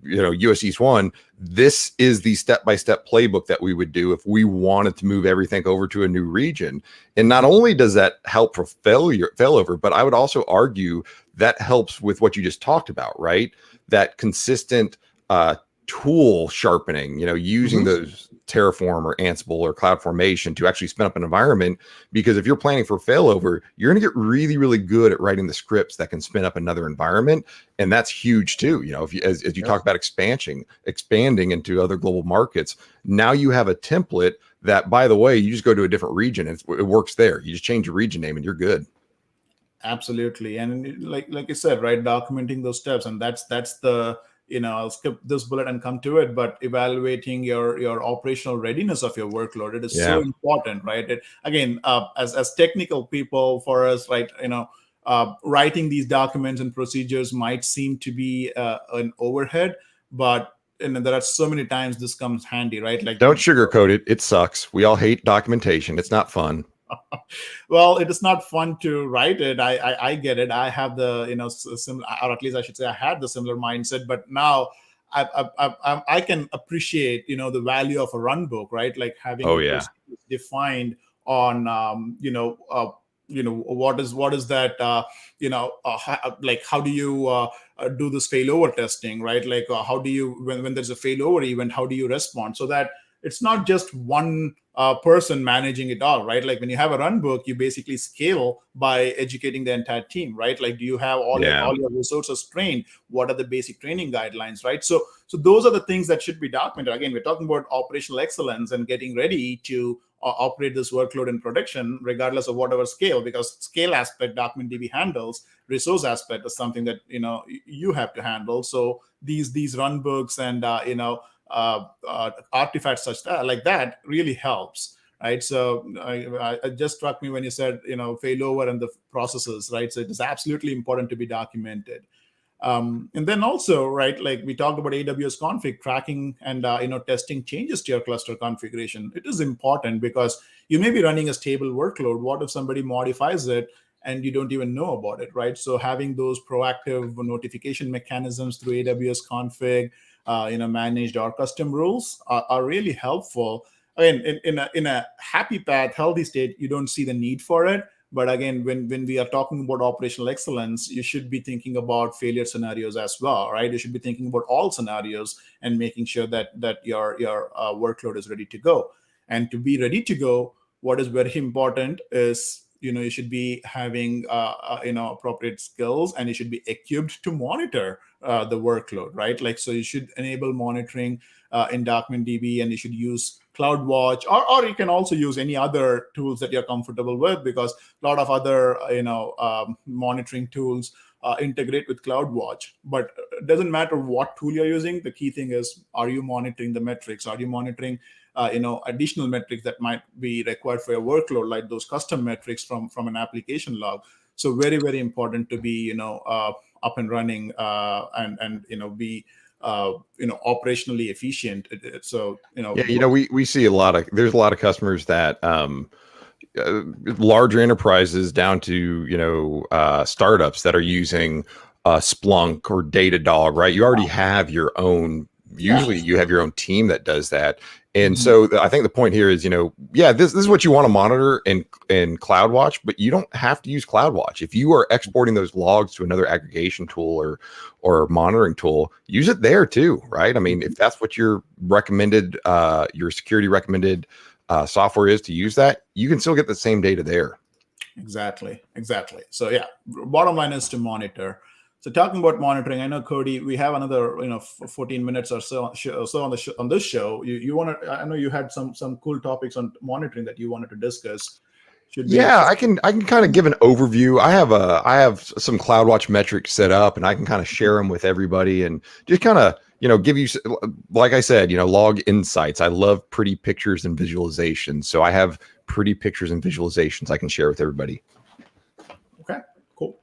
S2: US East 1. This is the step-by-step playbook that we would do if we wanted to move everything over to a new region. And not only does that help for failover, but I would also argue that helps with what you just talked about, right? That consistent tool sharpening, using those Terraform or Ansible or CloudFormation to actually spin up an environment. Because if you're planning for failover, you're going to get really, really good at writing the scripts that can spin up another environment. And that's huge too. If you, as you talk about expanding into other global markets, now you have a template that, by the way, you just go to a different region and it works there. You just change your region name and you're good.
S1: Absolutely. And like I said, right, documenting those steps, and that's the, I'll skip this bullet and come to it, but evaluating your operational readiness of your workload, it is so important, right? Again, as technical people, for us, right, writing these documents and procedures might seem to be an overhead, but there are so many times this comes handy, right? Like,
S2: don't sugarcoat it. It sucks. We all hate documentation. It's not fun.
S1: Well, it is not fun to write it. I get it. I have the similar, or at least I should say I had the similar mindset. But now I can appreciate the value of a run book, right? Like having defined on what is that like how do you do this failover testing, right? Like how do you when there's a failover event, how do you respond so that it's not just one person managing it all, right? Like when you have a run book, you basically scale by educating the entire team, right? Like, do you have all your resources trained? What are the basic training guidelines, right? So those are the things that should be documented. Again, we're talking about operational excellence and getting ready to operate this workload in production, regardless of whatever scale, because scale aspect DocumentDB handles, resource aspect is something that you have to handle. So these run books and artifacts like that really helps, right? So it just struck me when you said failover and the processes, right? So it is absolutely important to be documented. And then also, right, like we talked about AWS Config tracking and testing changes to your cluster configuration. It is important because you may be running a stable workload. What if somebody modifies it and you don't even know about it, right? So having those proactive notification mechanisms through AWS Config, managed or custom rules are really helpful. I mean, in a happy path, healthy state, you don't see the need for it. But again, when we are talking about operational excellence, you should be thinking about failure scenarios as well, right? You should be thinking about all scenarios and making sure that your workload is ready to go. And to be ready to go, what is very important is you should be having appropriate skills, and you should be equipped to monitor the workload, right? Like, so you should enable monitoring in DocumentDB, and you should use CloudWatch, or you can also use any other tools that you're comfortable with, because a lot of other monitoring tools integrate with CloudWatch. But it doesn't matter what tool you're using. The key thing is, are you monitoring the metrics? Are you monitoring additional metrics that might be required for your workload, like those custom metrics from an application log? So very, very important to be up and running and be operationally efficient. So
S2: we see there's a lot of customers that larger enterprises down to, startups that are using Splunk or Datadog, right? You already have your own, usually you have your own team that does that. And so I think the point here is, this is what you want to monitor in CloudWatch, but you don't have to use CloudWatch. If you are exporting those logs to another aggregation tool or monitoring tool, use it there too, right? I mean, if that's what your recommended, your security recommended software is to use that, you can still get the same data there.
S1: Exactly. So yeah, bottom line is to monitor. So talking about monitoring, I know, Cody, we have another 14 minutes or so on this show. You want to? I know you had some cool topics on monitoring that you wanted to discuss.
S2: I can kind of give an overview. I have some CloudWatch metrics set up, and I can kind of share them with everybody, and just kind of give you, like I said, log insights. I love pretty pictures and visualizations, so I have pretty pictures and visualizations I can share with everybody.
S1: Okay, cool.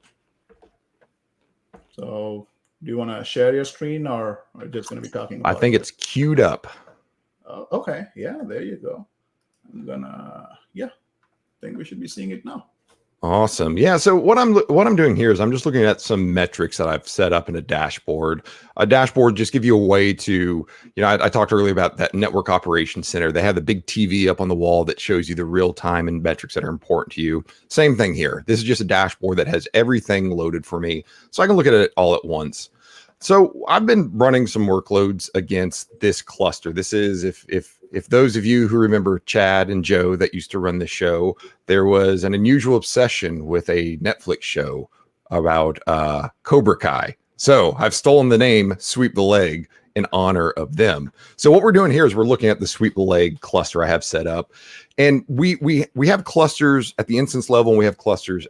S1: So, do you want to share your screen, or are you just going to be talking about
S2: I think it's queued up.
S1: Okay, yeah, there you go. I think we should be seeing it now.
S2: Awesome. Yeah. So what I'm doing here is I'm just looking at some metrics that I've set up in a dashboard. A dashboard just give you a way to, I talked earlier about that network operations center. They have the big TV up on the wall that shows you the real time and metrics that are important to you. Same thing here. This is just a dashboard that has everything loaded for me, so I can look at it all at once. So I've been running some workloads against this cluster. This is if those of you who remember Chad and Joe that used to run the show, there was an unusual obsession with a Netflix show about Cobra Kai. So I've stolen the name Sweep the Leg in honor of them. So what we're doing here is we're looking at the Sweep the Leg cluster I have set up, and we have clusters at the instance level, and we have clusters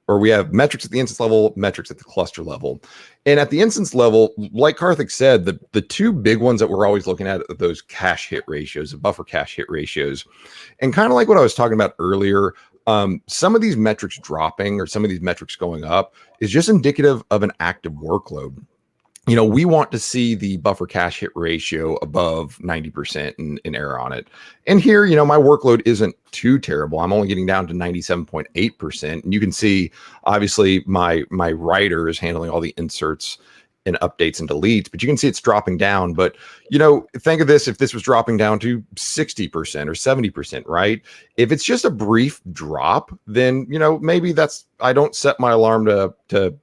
S2: or we have metrics at the instance level, metrics at the cluster level. And at the instance level, like Karthik said, the two big ones that we're always looking at are those cache hit ratios, the buffer cache hit ratios. And kind of like what I was talking about earlier, some of these metrics dropping or some of these metrics going up is just indicative of an active workload. We want to see the buffer cache hit ratio above 90% in error on it. And here, my workload isn't too terrible. I'm only getting down to 97.8%. And you can see, obviously, my writer is handling all the inserts and updates and deletes, but you can see it's dropping down. But, think of this, if this was dropping down to 60% or 70%, right? If it's just a brief drop, then, maybe I don't set my alarm to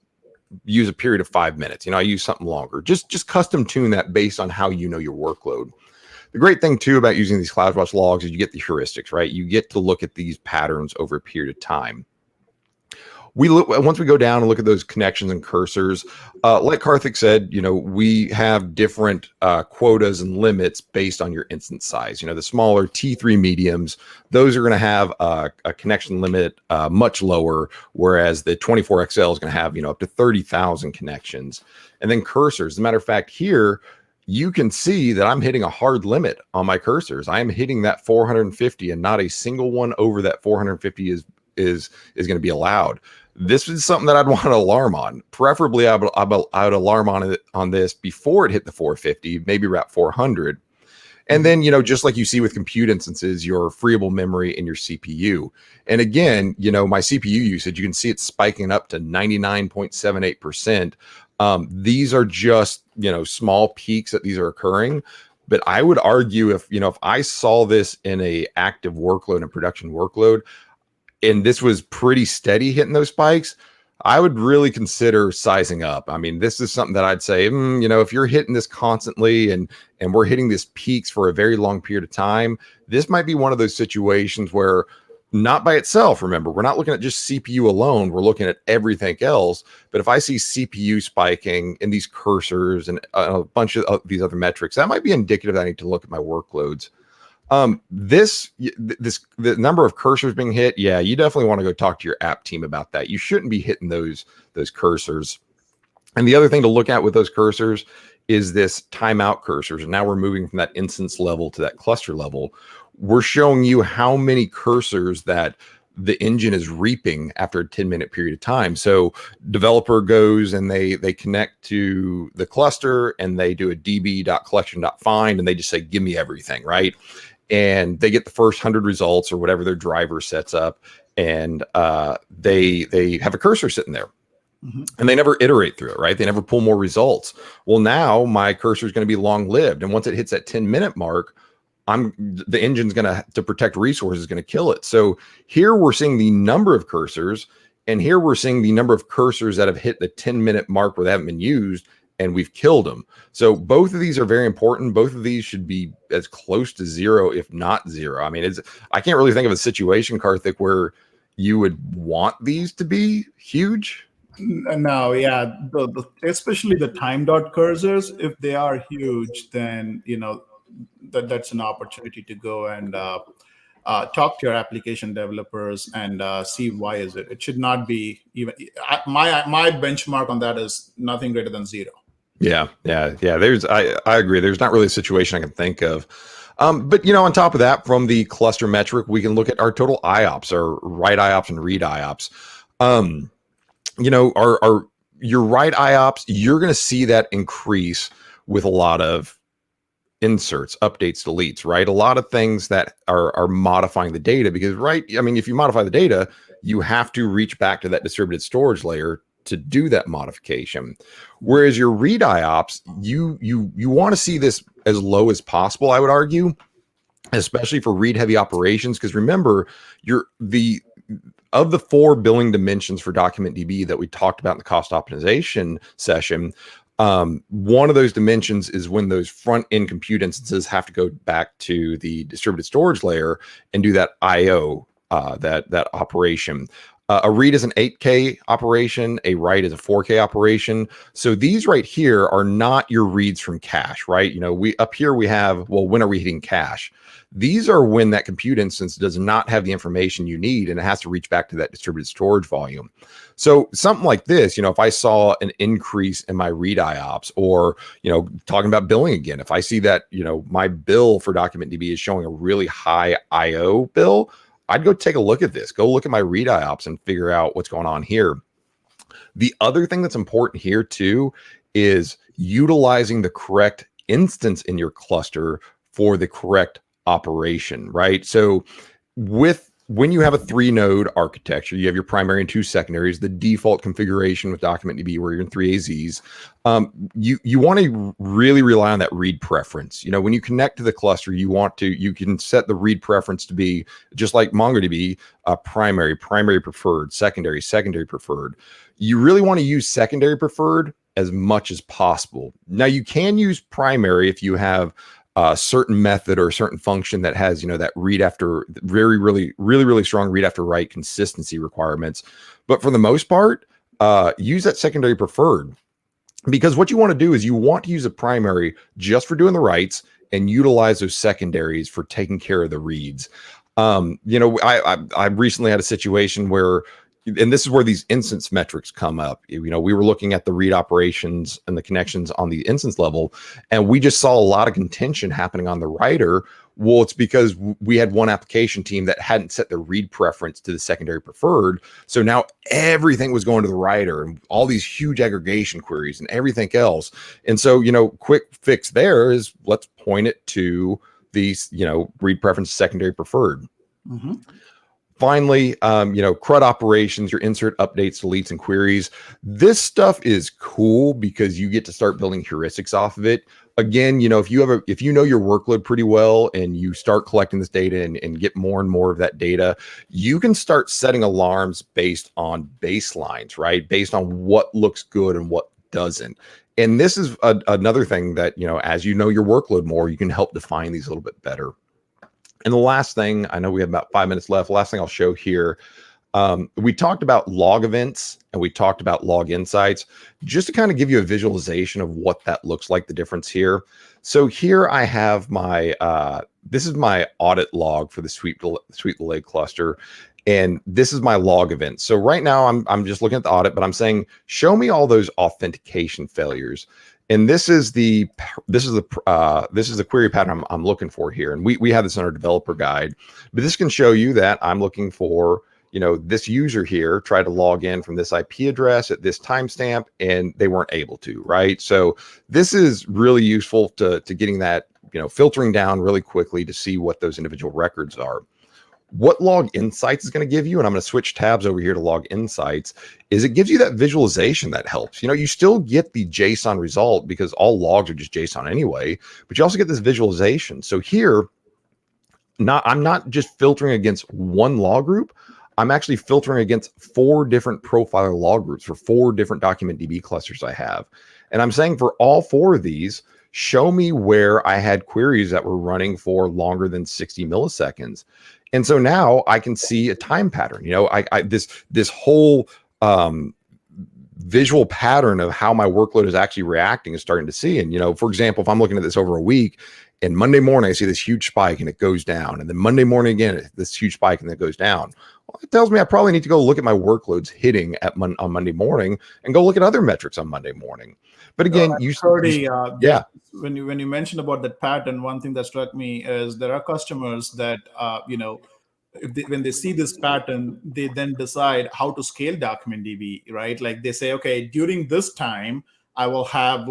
S2: use a period of 5 minutes. I use something longer. Just custom tune that based on how your workload. The great thing too about using these CloudWatch logs is you get the heuristics, right? You get to look at these patterns over a period of time. Once we go down and look at those connections and cursors, like Karthik said, we have different quotas and limits based on your instance size. The smaller T3 mediums, those are going to have a connection limit much lower, whereas the 24XL is going to have up to 30,000 connections. And then cursors. As a matter of fact, here you can see that I'm hitting a hard limit on my cursors. I am hitting that 450, and not a single one over that 450 is going to be allowed. This is something that I'd want an alarm on. Preferably, I would alarm on this before it hit the 450, maybe around 400. And then, just like you see with compute instances, your freeable memory and your CPU. And again, my CPU usage, you can see it's spiking up to 99.78%. These are just, small peaks that these are occurring. But I would argue if I saw this in a active workload and production workload, and this was pretty steady hitting those spikes, I would really consider sizing up. I mean, this is something that I'd say, if you're hitting this constantly and we're hitting these peaks for a very long period of time, this might be one of those situations where, not by itself, remember, we're not looking at just CPU alone, we're looking at everything else. But if I see CPU spiking in these cursors and a bunch of these other metrics, that might be indicative that I need to look at my workloads. The number of cursors being hit, yeah, you definitely want to go talk to your app team about that. You shouldn't be hitting those cursors. And the other thing to look at with those cursors is this timeout cursors. And now we're moving from that instance level to that cluster level. We're showing you how many cursors that the engine is reaping after a 10-minute period of time. So developer goes and they connect to the cluster and they do a db.collection.find and they just say, give me everything, right? and they get the first 100 results or whatever their driver sets up, and they have a cursor sitting there. And they never iterate through it, right? They never pull more results. Well, now my cursor is going to be long lived. And once it hits that 10-minute mark, the engine's going to protect resources, is going to kill it. So here we're seeing the number of cursors, and here we're seeing the number of cursors that have hit the 10-minute mark where they haven't been used, and we've killed them. So both of these are very important. Both of these should be as close to zero, if not zero. I mean, I can't really think of a situation, Karthik, where you would want these to be huge.
S1: No, yeah, especially the time dot cursors, if they are huge, then that's an opportunity to go and talk to your application developers and see why is it. It should not be even. My benchmark on that is nothing greater than zero.
S2: Yeah. I agree. There's not really a situation I can think of. But on top of that, from the cluster metric, we can look at our total IOPS, or write IOPS and read IOPS. Your write IOPS, you're going to see that increase with a lot of inserts, updates, deletes, right? A lot of things that are modifying the data, because, right, I mean, if you modify the data, you have to reach back to that distributed storage layer to do that modification. Whereas your read IOPS, you want to see this as low as possible, I would argue, especially for read heavy operations, because remember, of the 4 billing dimensions for DocumentDB that we talked about in the cost optimization session, one of those dimensions is when those front end compute instances have to go back to the distributed storage layer and do that IO, that operation. A read is an 8K operation. A write is a 4K operation. So these right here are not your reads from cache, right? Up here we have, well, when are we hitting cache? These are when that compute instance does not have the information you need, and it has to reach back to that distributed storage volume. So something like this, if I saw an increase in my read IOPS, or, talking about billing again, if I see that, my bill for DocumentDB is showing a really high IO bill, I'd go take a look at this, go look at my read IOPS and figure out what's going on here. The other thing that's important here too is utilizing the correct instance in your cluster for the correct operation, right? So when you have a 3-node architecture, you have your primary and 2 secondaries, the default configuration with DocumentDB where you're in 3 AZs, you want to really rely on that read preference. When you connect to the cluster, you can set the read preference to be just like MongoDB, primary preferred, secondary preferred. You really want to use secondary preferred as much as possible. Now, you can use primary if you have a certain method or a certain function that has, that read after, really strong read after write consistency requirements. But for the most part, use that secondary preferred, because what you want to do is you want to use a primary just for doing the writes and utilize those secondaries for taking care of the reads. I recently had a situation where, and this is where these instance metrics come up. We were looking at the read operations and the connections on the instance level, and we just saw a lot of contention happening on the writer. Well, it's because we had one application team that hadn't set the read preference to the secondary preferred. So now everything was going to the writer, and all these huge aggregation queries and everything else. And so, quick fix there is let's point it to these, read preference secondary preferred. Mm-hmm. Finally, CRUD operations, your insert, updates, deletes, and queries. This stuff is cool because you get to start building heuristics off of it. Again, if you know your workload pretty well and you start collecting this data and get more and more of that data, you can start setting alarms based on baselines, right? Based on what looks good and what doesn't. And this is another thing that, as you know your workload more, you can help define these a little bit better. And the last thing, I know we have about 5 minutes left. Last thing I'll show here, we talked about log events and we talked about log insights, just to kind of give you a visualization of what that looks like, the difference here. So here I have my, this is my audit log for the Sweet Delay cluster. And this is my log event. So right now I'm just looking at the audit, but I'm saying, show me all those authentication failures. And this is the query pattern I'm looking for here. And we have this in our developer guide, but this can show you that I'm looking for, this user here tried to log in from this IP address at this timestamp and they weren't able to, right? So this is really useful to getting that, filtering down really quickly to see what those individual records are. What Log Insights is going to give you, and I'm going to switch tabs over here to Log Insights, is it gives you that visualization that helps. You still get the JSON result because all logs are just JSON anyway, but you also get this visualization. So here, I'm not just filtering against one log group. I'm actually filtering against 4 different profiler log groups for 4 different DocumentDB clusters I have. And I'm saying for all 4 of these, show me where I had queries that were running for longer than 60 milliseconds. And so now I can see a time pattern. This whole visual pattern of how my workload is actually reacting is starting to see. And, for example, if I'm looking at this over a week, and Monday morning I see this huge spike and it goes down, and then Monday morning again, this huge spike and it goes down. Well, it tells me I probably need to go look at my workloads hitting on Monday morning and go look at other metrics on Monday morning. But again,
S1: yeah. When you mentioned about that pattern, one thing that struck me is there are customers that when they see this pattern, they then decide how to scale DocumentDB, right? Like they say, okay, during this time, I will have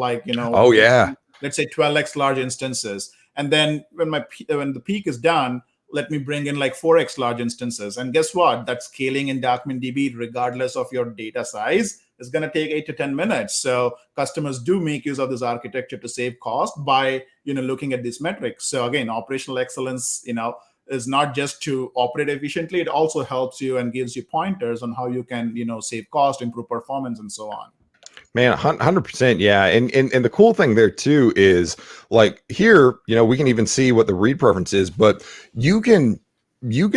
S1: let's say 12x large instances, and then when the peak is done, let me bring in like 4x large instances. And guess what? That scaling in DocumentDB, regardless of your data size, is going to take 8 to 10 minutes. So customers do make use of this architecture to save cost by looking at these metrics. So again, operational excellence, is not just to operate efficiently. It also helps you and gives you pointers on how you can save cost, improve performance, and so on.
S2: Man, 100%. Yeah. And the cool thing there too is like here, we can even see what the read preference is, but you can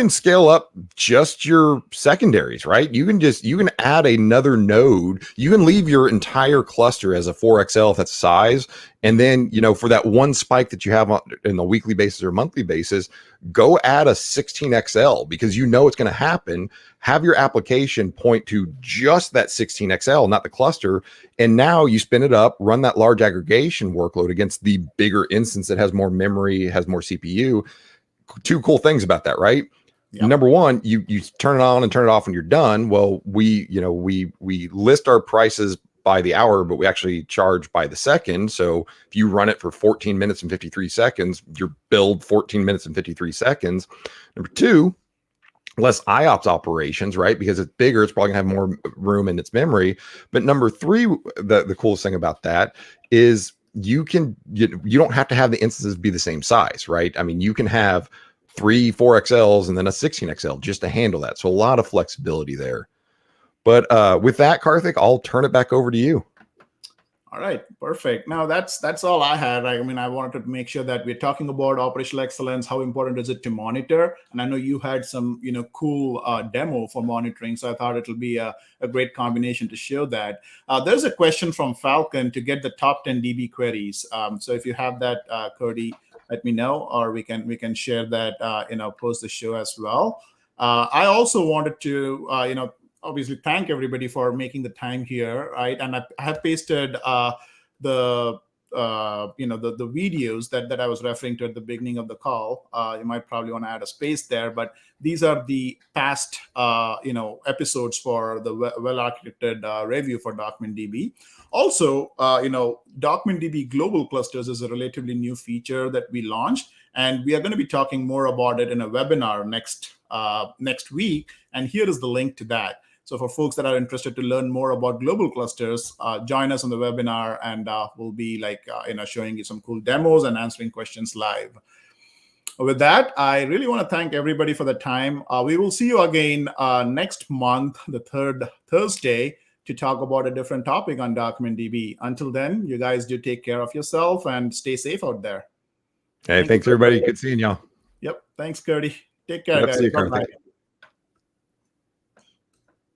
S2: scale up just your secondaries, right? You can add another node. You can leave your entire cluster as a 4XL if that's size. And then, for that one spike that you have in a weekly basis or monthly basis, go add a 16XL because it's going to happen. Have your application point to just that 16XL, not the cluster. And now you spin it up, run that large aggregation workload against the bigger instance that has more memory, has more CPU. 2 cool things about that, right? Yep. Number one, you turn it on and turn it off when you're done. Well, we list our prices by the hour, but we actually charge by the second. So if you run it for 14 minutes and 53 seconds, you're billed 14 minutes and 53 seconds. Number 2, less IOPS operations, right? Because it's bigger, it's probably gonna have more room in its memory. But number 3, the coolest thing about that is you don't have to have the instances be the same size, right? I mean, you can have 3 4XLs and then a 16XL just to handle that. So a lot of flexibility there. But with that, Karthik, I'll turn it back over to you.
S1: All right, perfect. Now that's all I had. I mean, I wanted to make sure that we're talking about operational excellence. How important is it to monitor? And I know you had some, cool demo for monitoring. So I thought it'll be a great combination to show that. There's a question from Falcon to get the top 10 DB queries. So if you have that, Cody, let me know, or we can share that, post the show as well. I also wanted to, obviously thank everybody for making the time here, right? And I have pasted the videos that I was referring to at the beginning of the call. You might probably want to add a space there, but these are the past episodes for the well-architected review for DocumentDB. Also, DocumentDB global clusters is a relatively new feature that we launched, and we are going to be talking more about it in a webinar next week. And here is the link to that. So for folks that are interested to learn more about global clusters, join us on the webinar, and we'll be showing you some cool demos and answering questions live. With that, I really want to thank everybody for the time. We will see you again next month, the 3rd Thursday, to talk about a different topic on DocumentDB. Until then, you guys do take care of yourself and stay safe out there.
S2: Hey, thanks everybody. Good seeing y'all.
S1: Yep. Thanks, Cody. Take care,
S2: Yep,
S1: guys.
S2: see you,
S1: Bye-bye.